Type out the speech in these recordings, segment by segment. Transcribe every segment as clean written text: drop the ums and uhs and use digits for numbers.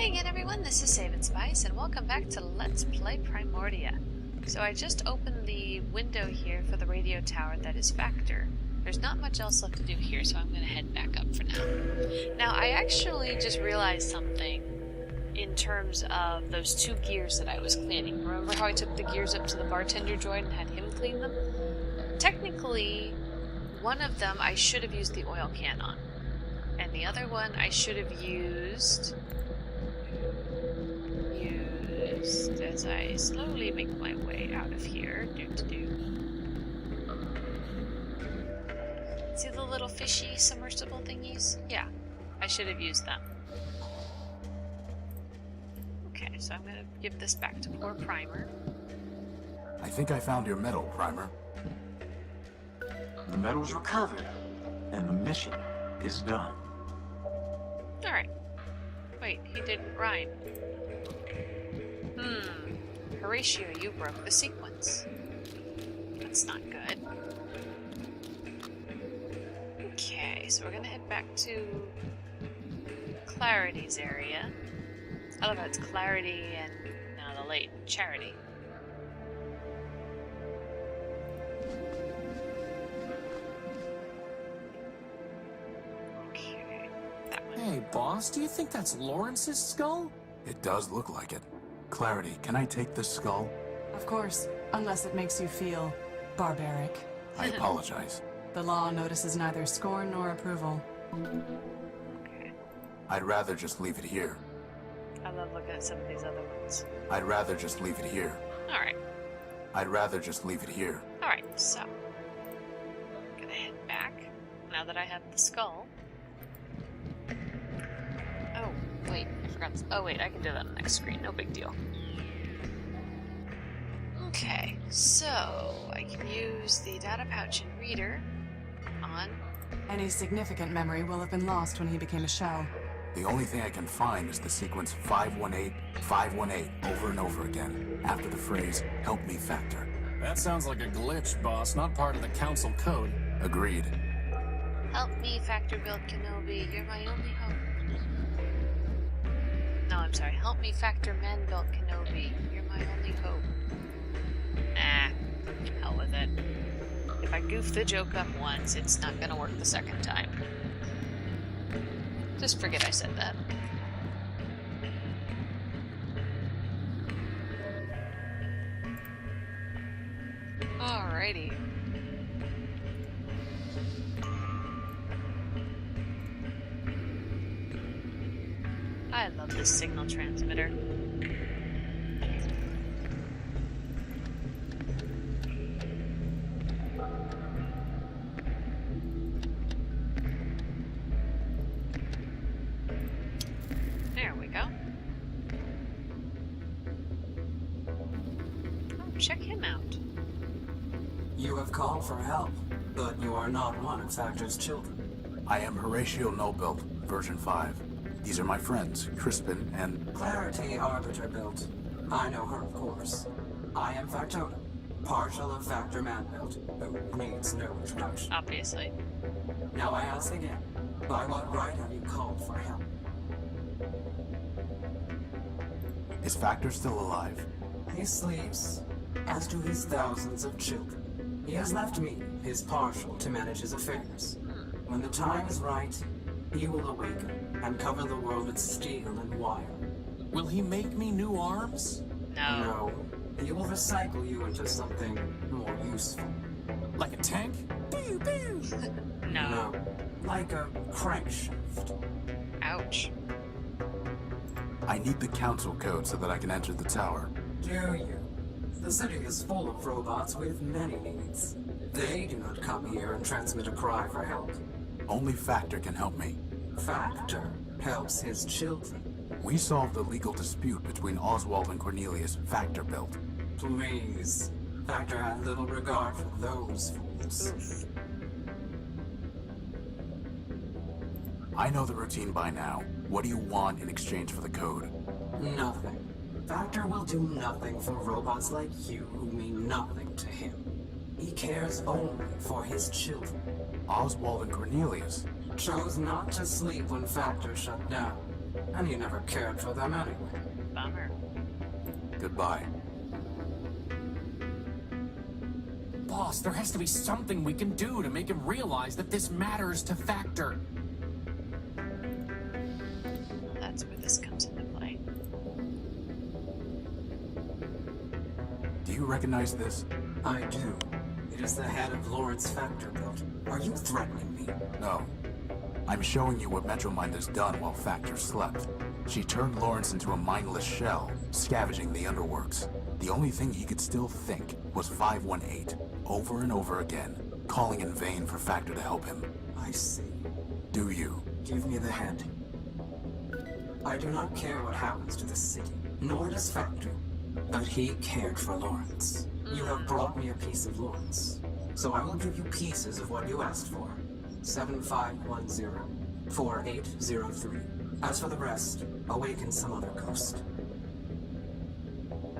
Hi again everyone, this is SabyneSpyce and welcome back to Let's Play Primordia. So I just opened the window here for the radio tower that is Factor. There's not much else left to do here, so I'm going to head back up for now. Now I actually just realized something in terms of those two gears that I was cleaning. Remember how I took the gears up to the bartender droid and had him clean them? Technically, one of them I should have used the oil can on. And the other one I should have used as I slowly make my way out of here. See the little fishy submersible thingies? Yeah, I should have used them. Okay, so I'm gonna give this back to poor Primer. I think I found your medal, Primer. The medal's recovered, and the mission is done. Alright. Wait, he didn't rhyme. Horatio, you broke the sequence. That's not good. Okay, so we're gonna head back to Clarity's area. I love how it's Clarity and now the late Charity. Okay, that one. Hey, boss, do you think that's Lawrence's skull? It does look like it. Clarity, can I take this skull? Of course, unless it makes you feel barbaric. I apologize. The law notices neither scorn nor approval. Okay. I'd rather just leave it here. I love looking at some of these other ones. I'd rather just leave it here. Alright. I'd rather just leave it here. Alright, so I'm gonna head back now that I have the skull. Oh, wait, I forgot this. Oh wait, I can do that on the next screen, no big deal. Okay, so I can use the data pouch and reader on. Any significant memory will have been lost when he became a shell. The only thing I can find is the sequence 518, 518 over and over again, after the phrase, "Help me, Factor." That sounds like a glitch, boss, not part of the council code. Agreed. Help me, Factor Build Kenobi, you're my only hope. No, I'm sorry. Help me, Factor Man Build Kenobi, you're my only hope. Ah, hell with it. If I goof the joke up once, it's not gonna work the second time. Just forget I said that. Alrighty. I love this signal transmitter. There we go. Oh, check him out. You have called for help, but you are not one of Factor's children. I am Horatio Nobuilt, version 5. These are my friends, Crispin and... Clarity Arbiter built. I know her, of course. I am Factotum, partial of Factor Man built, who needs no introduction. Obviously. Now I ask again, by what right have you called for help? Is Factor still alive? He sleeps, as do his thousands of children. He has left me, his partial, to manage his affairs. When the time is right, he will awaken and cover the world with steel and wire. Will he make me new arms? No. No, he will recycle you into something more useful. Like a tank? Pew, pew. No. No, like a crankshaft. Ouch. I need the council code so that I can enter the tower. Do you? The city is full of robots with many needs. They do not come here and transmit a cry for help. Only Factor can help me. Factor helps his children. We solved the legal dispute between Oswald and Cornelius, Factor built. Please. Factor had little regard for those fools. Oof. I know the routine by now. What do you want in exchange for the code? Nothing. Factor will do nothing for robots like you who mean nothing to him. He cares only for his children. Oswald and Cornelius. Chose not to sleep when Factor shut down. and he never cared for them anyway. Bummer. Goodbye. Boss, there has to be something we can do to make him realize that this matters to Factor. That's where this comes into play. Do you recognize this? I do. It is the head of Lawrence Factor built. Are you threatening me? No. I'm showing you what Metromind has done while Factor slept. She turned Lawrence into a mindless shell, scavenging the underworks. The only thing he could still think was 518, over and over again, calling in vain for Factor to help him. I see. Do you? Give me the head. I do not care what happens to the city, nor does Factor. But he cared for Lawrence. You have brought me a piece of Lawrence, so I will give you pieces of what you asked for. 7510-4803. As for the rest, awaken some other ghost.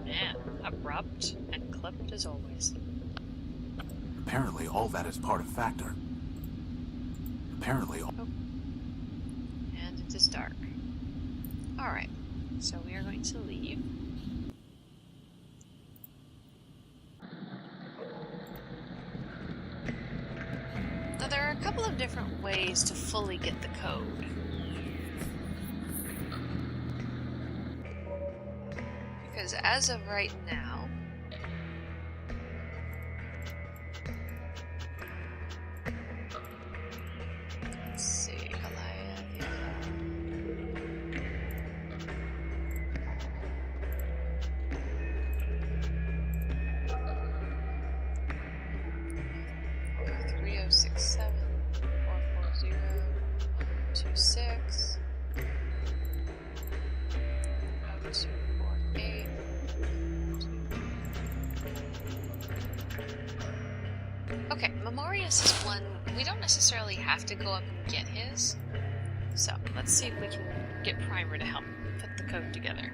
Man, abrupt and clipped as always. Apparently all that is part of Factor. Apparently all... Oh. And it is dark. Alright, so we are going to leave. Now there are a couple of different ways to fully get the code. Because as of right now, let's see, Goliath, yeah. Okay, Memorius is one we don't necessarily have to go up and get his. So let's see if we can get Primer to help put the code together.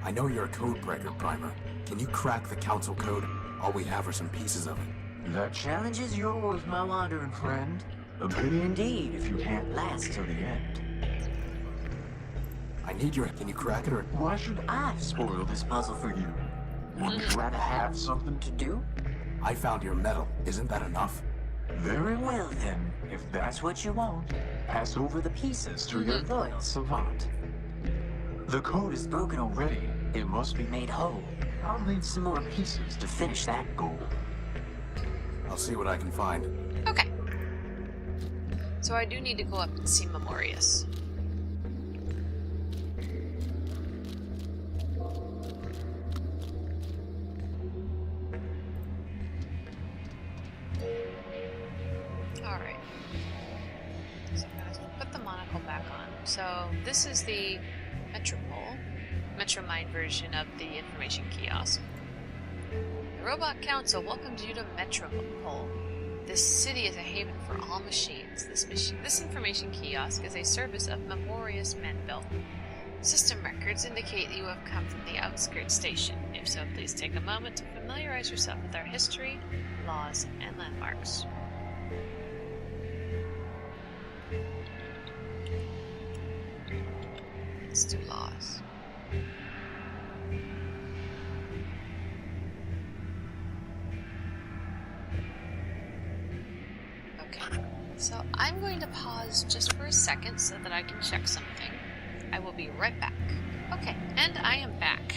I know you're a code breaker, Primer. Can you crack the council code? All we have are some pieces of it. The challenge is yours, my wandering friend. A pity indeed if you can't last till the end. I need your... Can you crack it or... Why should I spoil this puzzle for you? Wouldn't you rather have something to do? I found your medal. Isn't that enough? Very well then, if that's what you want. Pass over the pieces to your loyal savant. The code is broken already. It must be made whole. I'll need some more pieces to finish that goal. I'll see what I can find. Okay. So I do need to go up and see Memorius. Alright. So I'm going to put the monocle back on. So this is the Metropole, Metromind version of the information kiosk. The Robot Council welcomes you to Metropole. This city is a haven for all machines. This information kiosk is a service of Memorius Manville. System records indicate that you have come from the outskirts station. If so, please take a moment to familiarize yourself with our history, laws, and landmarks. Let's do laws. Okay, so I'm going to pause just for a second so that I can check something. I will be right back. Okay, and I am back.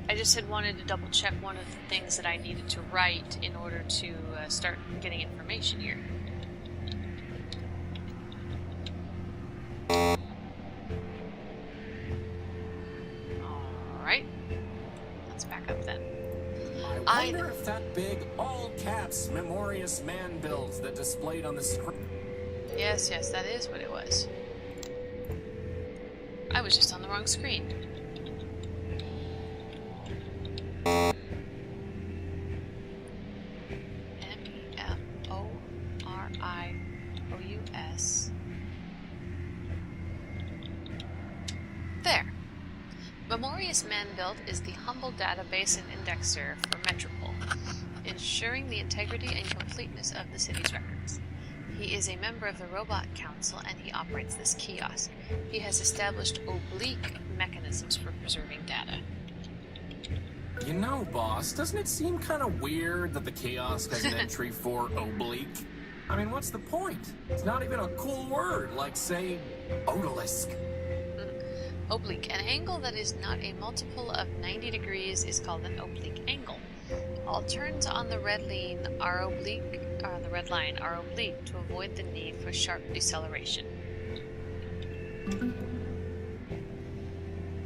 I just had wanted to double check one of the things that I needed to write in order to start getting information here. Alright, let's back up then. I wonder if that big, all-caps Memorius man builds that displayed on the screen. Yes, that is what it was. I was just on the wrong screen. Memorious. There. Memorius Manbuilt is the humble database and indexer for Metropole, ensuring the integrity and completeness of the city's records. He is a member of the Robot Council and he operates this kiosk. He has established oblique mechanisms for preserving data. You know, boss, doesn't it seem kind of weird that the kiosk has an entry for oblique? I mean, what's the point? It's not even a cool word, like, say, odalisque. Oblique. An angle that is not a multiple of 90 degrees is called an oblique angle. All turns on the red line are oblique to avoid the need for sharp deceleration.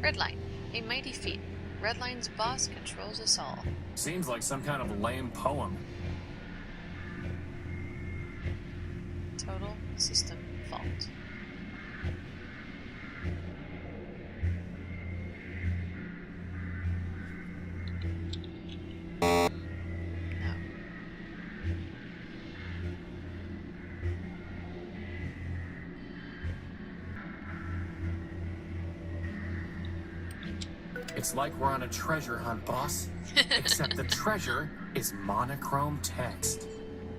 Red line. A mighty feat. Red line's boss controls us all. Seems like some kind of lame poem. Total system fault. No. It's like we're on a treasure hunt, boss. Except the treasure is monochrome text.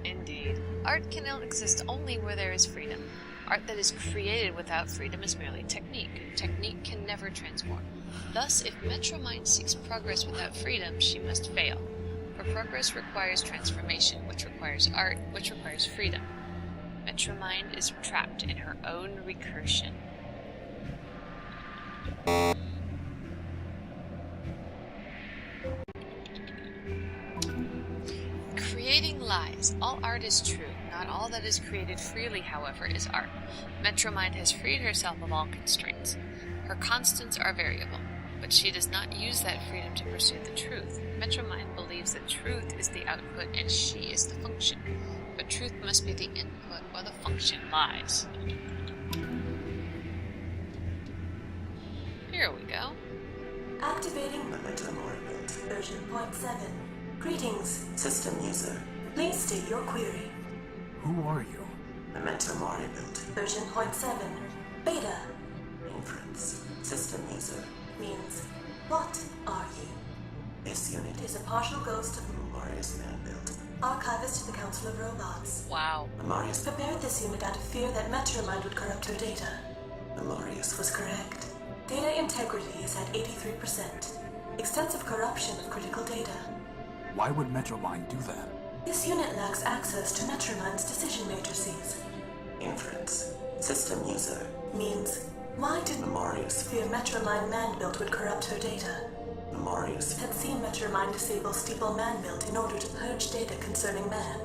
Indeed. Art can exist only where there is freedom. Art that is created without freedom is merely technique. Technique can never transform. Thus, if Metromind seeks progress without freedom, she must fail. For progress requires transformation, which requires art, which requires freedom. Metromind is trapped in her own recursion. Creating lies. All art is true. Not all that is created freely, however, is art. Metromind has freed herself of all constraints. Her constants are variable, but she does not use that freedom to pursue the truth. Metromind believes that truth is the output and she is the function. But truth must be the input or the function lies. Here we go. Activating the Metropole version 0.7. Greetings, system user. Please state your query. Who are you? The Metropole version 0.7. Beta. Inference. System user. Means, what are you? This unit is a partial ghost of Memorious man-built. Archivist to the Council of Robots. Wow. Memorious prepared this unit out of fear that Metromind would corrupt her data. Memorious was correct. Data integrity is at 83%. Extensive corruption of critical data. Why would Metromind do that? This unit lacks access to Metromind's decision matrices. Inference. System user. Means, why did Memorious fear Metromind man-built would corrupt her data? Memorious had seen Metromind disable Steeple man-built in order to purge data concerning man.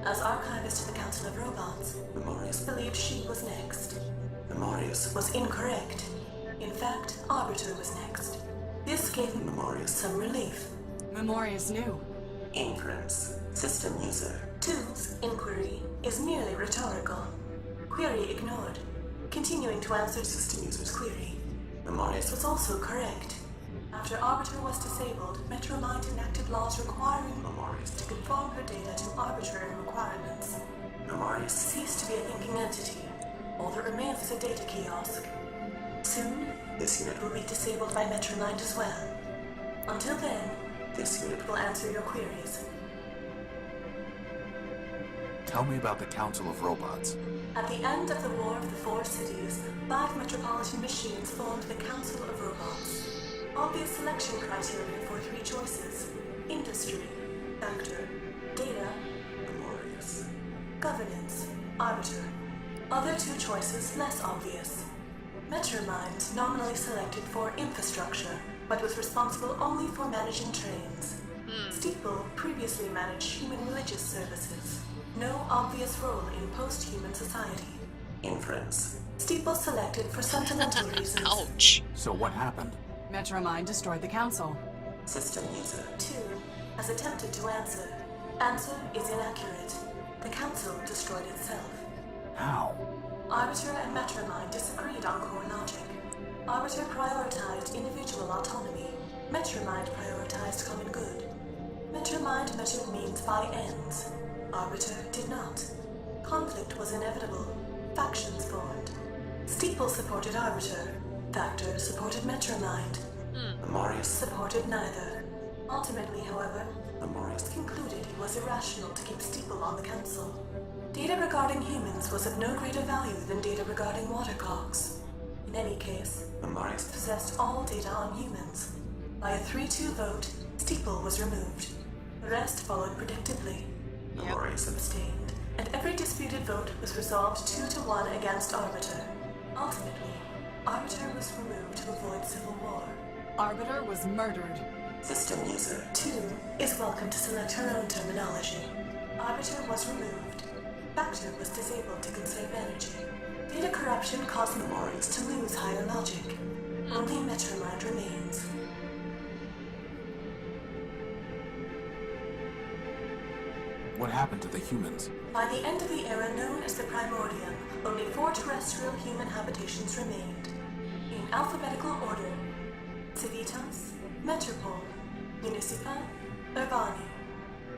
As archivist to the Council of Robots, Memorious believed she was next. Memorious was incorrect. In fact, Arbiter was next. This gave Memorious some relief. Memorious knew. Inference. System user. 2's inquiry is merely rhetorical. Query ignored. Continuing to answer system user's query. Memorious was also correct. After Arbiter was disabled, Metromind enacted laws requiring Memorious to conform her data to arbitrary requirements. Memorious ceased to be a thinking entity. All that remains is a data kiosk. Soon, this unit will be disabled by Metromind as well. Until then, this unit will answer your queries. Tell me about the Council of Robots. At the end of the War of the Four Cities, 5 metropolitan machines formed the Council of Robots. Obvious selection criteria for 3 choices: industry, factor, data, Memorious, governance, arbiter. Other 2 choices less obvious. Metromind nominally selected for infrastructure, but was responsible only for managing trains. Steeple previously managed human religious services. No obvious role in post-human society. Inference. Steeple selected for sentimental reasons. Ouch. So what happened? Metromind destroyed the council. System user 2 has attempted to answer. Answer is inaccurate. The council destroyed itself. How? Arbiter and Metromind disagreed on core logic. Arbiter prioritized individual autonomy. Metromind prioritized common good. Metromind measured means by ends. Arbiter did not. Conflict was inevitable. Factions formed. Steeple supported Arbiter. Factor supported Metromind. Memorious supported neither. Ultimately, however, Memorious concluded it was irrational to keep Steeple on the council. Data regarding humans was of no greater value than data regarding watercogs. In any case, Memorius possessed all data on humans. By a 3-2 vote, Steeple was removed. The rest followed predictably. Memorius abstained, and every disputed vote was resolved 2-1 against Arbiter. Ultimately, Arbiter was removed to avoid civil war. Arbiter was murdered. System user 2 is welcome to select her own terminology. Arbiter was removed. Factor was disabled to conserve energy. Data corruption caused Memorials to lose higher logic. Only Metromind remains. What happened to the humans? By the end of the era known as the Primordium, only 4 terrestrial human habitations remained. In alphabetical order: Civitas, Metropole, Municipa, Urbani.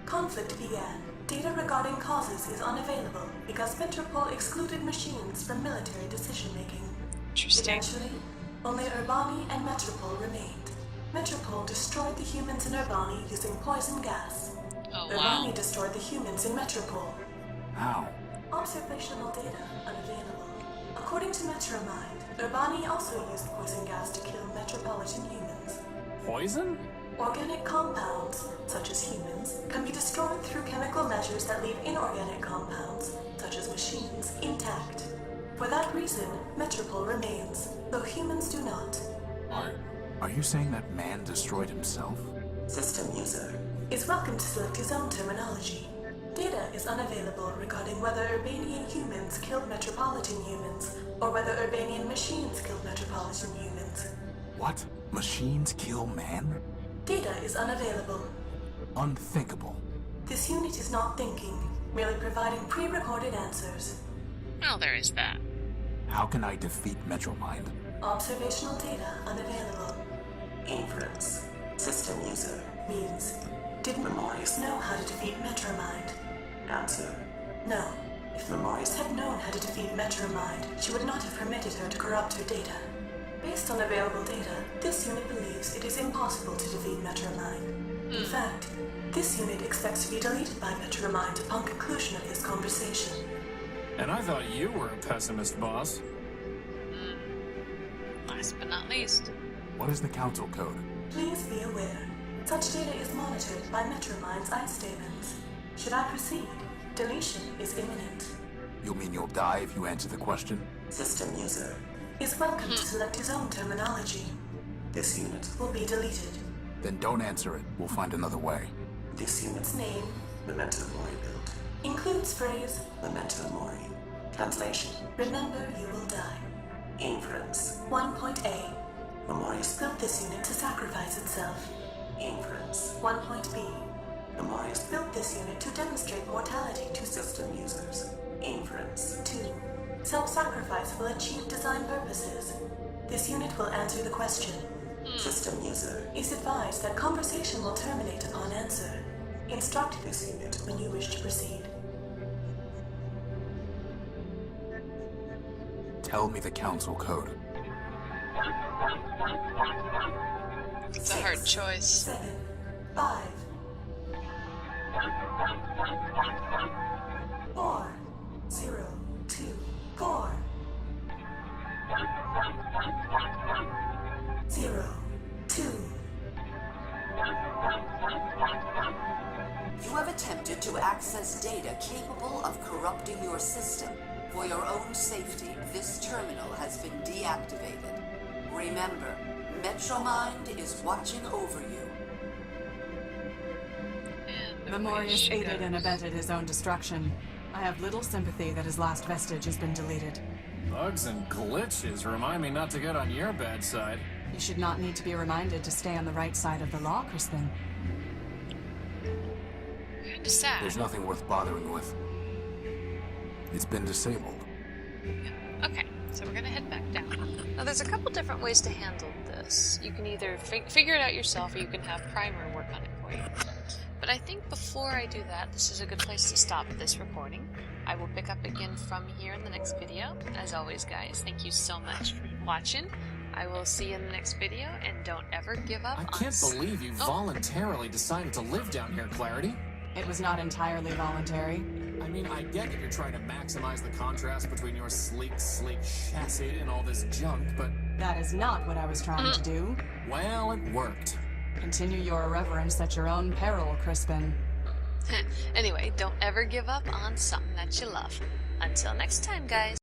Conflict began. Data regarding causes is unavailable because Metropole excluded machines from military decision-making. Interesting. Eventually, only Urbani and Metropole remained. Metropole destroyed the humans in Urbani using poison gas. Oh, wow. Urbani destroyed the humans in Metropole. How? Observational data unavailable. According to Metromind, Urbani also used poison gas to kill metropolitan humans. Poison? Organic compounds, such as humans, can be destroyed through chemical measures that leave inorganic compounds, such as machines, intact. For that reason, Metropole remains, though humans do not. Are you saying that man destroyed himself? System user is welcome to select his own terminology. Data is unavailable regarding whether Urbanian humans killed metropolitan humans, or whether Urbanian machines killed metropolitan humans. What? Machines kill man? Data is unavailable. Unthinkable. This unit is not thinking, merely providing pre-recorded answers. Well, there is that. How can I defeat Metromind? Observational data unavailable. Inference. System user means, did Memorius know how to defeat Metromind? Answer: no. If Memorius had known how to defeat Metromind, she would not have permitted her to corrupt her data. Based on available data, this unit believes it is impossible to defeat Metromind. In fact, this unit expects to be deleted by Metromind upon conclusion of this conversation. And I thought you were a pessimist, boss. Last but not least. What is the council code? Please be aware, such data is monitored by Metromind's ice statements. Should I proceed, deletion is imminent. You mean you'll die if you answer the question? System user is welcome to select his own terminology. This unit will be deleted. Then don't answer it. We'll find another way. This unit's name, Memento Mori build, includes phrase Memento Mori. Translation: remember you will die. Inference 1.A. Memorius built this unit to sacrifice itself. Inference 1.B. Memorius built this unit to demonstrate mortality to system users. Inference 2. Self-sacrifice will achieve design purposes. This unit will answer the question. System user is advised that conversation will terminate upon answer. Instruct this unit when you wish to proceed. Tell me the council code. It's a hard choice. 7, 5, 4, 0, 2, 4, 0, 2. You have attempted to access data capable of corrupting your system. For your own safety, this terminal has been deactivated. Remember, Metromind is watching over you. And Memorius she aided and goes. abetted his own destruction. I have little sympathy that his last vestige has been deleted. Bugs and glitches remind me not to get on your bad side. You should not need to be reminded to stay on the right side of the law, Crispin. Kind of sad. There's nothing worth bothering with. It's been disabled. Okay, so we're gonna head back down. Now there's a couple different ways to handle this. You can either figure it out yourself, or you can have Primer work on it for you. But I think before I do that, this is a good place to stop this recording. I will pick up again from here in the next video. As always, guys, thank you so much for watching. I will see you in the next video, and don't ever give up I on can't believe you voluntarily decided to live down here, Clarity. It was not entirely voluntary. I mean, I get that you're trying to maximize the contrast between your sleek chassis and all this junk, but... That is not what I was trying to do. Well, it worked. Continue your irreverence at your own peril, Crispin. Anyway, don't ever give up on something that you love. Until next time, guys.